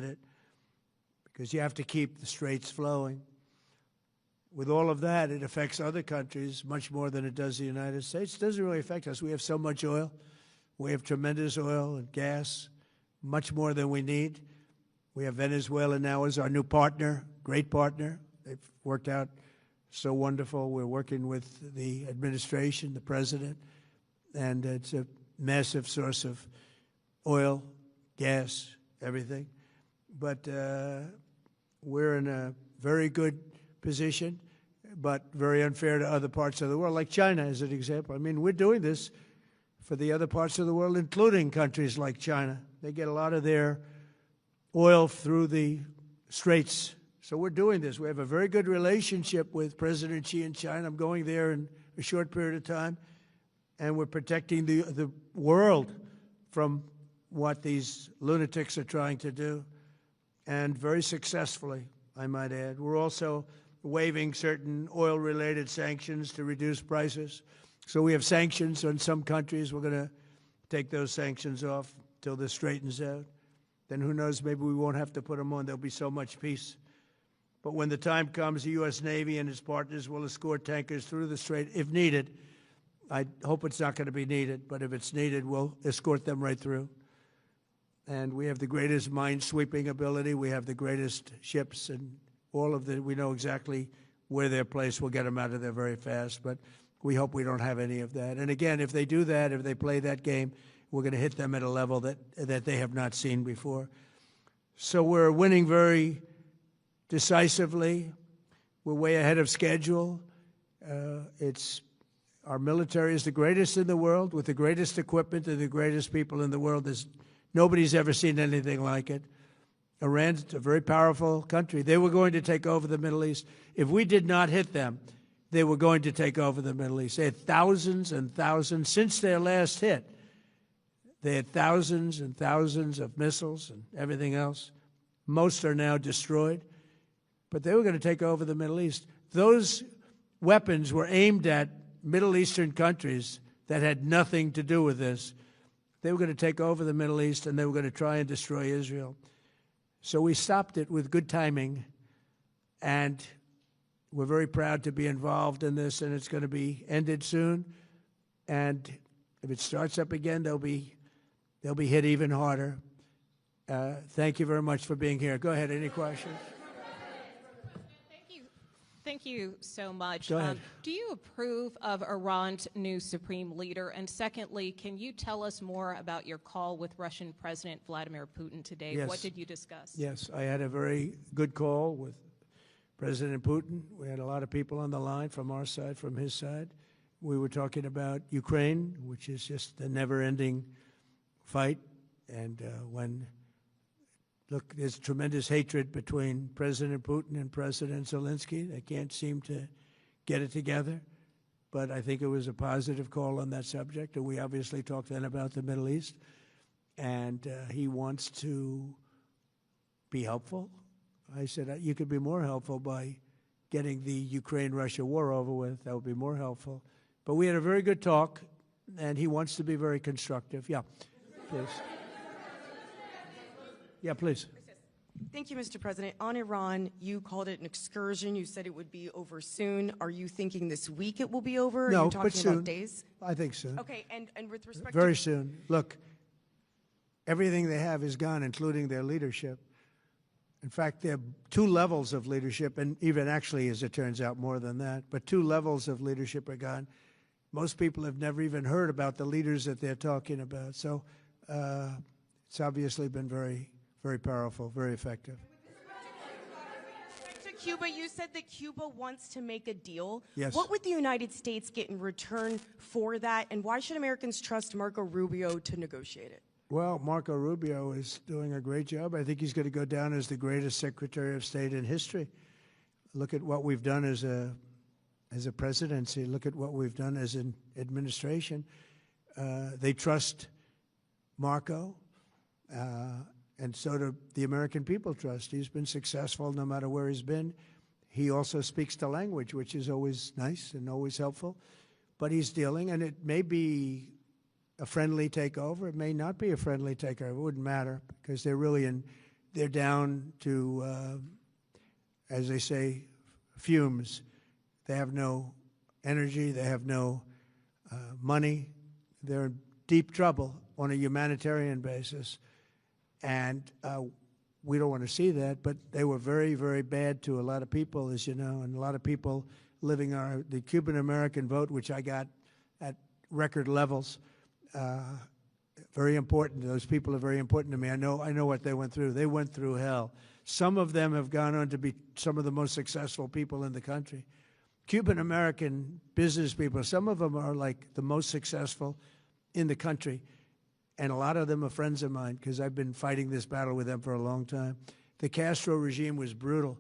it, because you have to keep the straits flowing. With all of that, it affects other countries much more than it does the United States. It doesn't really affect us. We have so much oil. We have tremendous oil and gas, much more than we need. We have Venezuela now as our new partner, great partner. They've worked out so wonderful. We're working with the administration, the president, and it's a massive source of oil, gas, everything. But we're in a very good position, but very unfair to other parts of the world, like China as an example. I mean, we're doing this for the other parts of the world, including countries like China. They get a lot of their oil through the straits. So we're doing this. We have a very good relationship with President Xi in China. I'm going there in a short period of time, and we're protecting the world from what these lunatics are trying to do, and very successfully, I might add. We're also waiving certain oil-related sanctions to reduce prices. So we have sanctions on some countries. We're going to take those sanctions off till this straightens out. Then who knows, maybe we won't have to put them on. There'll be so much peace. But when the time comes, the U.S. Navy and its partners will escort tankers through the strait if needed. I hope it's not going to be needed, but if it's needed, we'll escort them right through. And we have the greatest mine-sweeping ability. We have the greatest ships, and all of the, we know exactly where they're placed. We'll get them out of there very fast, but we hope we don't have any of that. And again, if they do that, if they play that game, we're going to hit them at a level that they have not seen before. So we're winning very decisively. We're way ahead of schedule. Our military is the greatest in the world, with the greatest equipment and the greatest people in the world. Nobody's ever seen anything like it. Iran's a very powerful country. They were going to take over the Middle East. If we did not hit them, they were going to take over the Middle East. They had thousands and thousands. Since their last hit, they had thousands and thousands of missiles and everything else. Most are now destroyed. But they were going to take over the Middle East. Those weapons were aimed at Middle Eastern countries that had nothing to do with this. They were going to take over the Middle East, and they were going to try and destroy Israel. So we stopped it with good timing, and we're very proud to be involved in this, and it's going to be ended soon. And if it starts up again, they'll be hit even harder. Thank you very much for being here. Go ahead. Any questions? Thank you so much. Go ahead. Do you approve of Iran's new supreme leader? And secondly, can you tell us more about your call with Russian President Vladimir Putin today? Yes. What did you discuss? Yes, I had a very good call with President Putin. We had a lot of people on the line from our side, from his side. We were talking about Ukraine, which is just a never-ending fight. And look, there's tremendous hatred between President Putin and President Zelensky. They can't seem to get it together. But I think it was a positive call on that subject. And we obviously talked then about the Middle East. And he wants to be helpful. I said, you could be more helpful by getting the Ukraine-Russia war over with. That would be more helpful. But we had a very good talk, and he wants to be very constructive. Yeah, please. Yeah, please. Thank you, Mr. President. On Iran, you called it an excursion. You said it would be over soon. Are you thinking this week it will be over? No, Are you talking but soon. about days? I think soon. Okay, and with respect Very to... soon. Look, everything they have is gone, including their leadership. In fact, there are two levels of leadership, and even actually, as it turns out, more than that. But two levels of leadership are gone. Most people have never even heard about the leaders that they're talking about. So it's obviously been very, very powerful, very effective. With respect to Cuba, you said that Cuba wants to make a deal. Yes. What would the United States get in return for that, and why should Americans trust Marco Rubio to negotiate it? Well, Marco Rubio is doing a great job. I think he's going to go down as the greatest Secretary of State in history. Look at what we've done as a presidency. Look at what we've done as an administration. They trust Marco, and so do the American people trust. He's been successful no matter where he's been. He also speaks the language, which is always nice and always helpful. But he's dealing, and it may be a friendly takeover. It may not be a friendly takeover. It wouldn't matter, because they're really in they're down to, as they say, fumes. They have no energy. They have no money. They're in deep trouble on a humanitarian basis. And we don't want to see that, but they were very, very bad to a lot of people, as you know, and a lot of people living the Cuban-American vote, which I got at record levels. Very important. Those people are very important to me. I know what they went through. They went through hell. Some of them have gone on to be some of the most successful people in the country. Cuban-American business people, some of them are like the most successful in the country. And a lot of them are friends of mine because I've been fighting this battle with them for a long time. The Castro regime was brutal.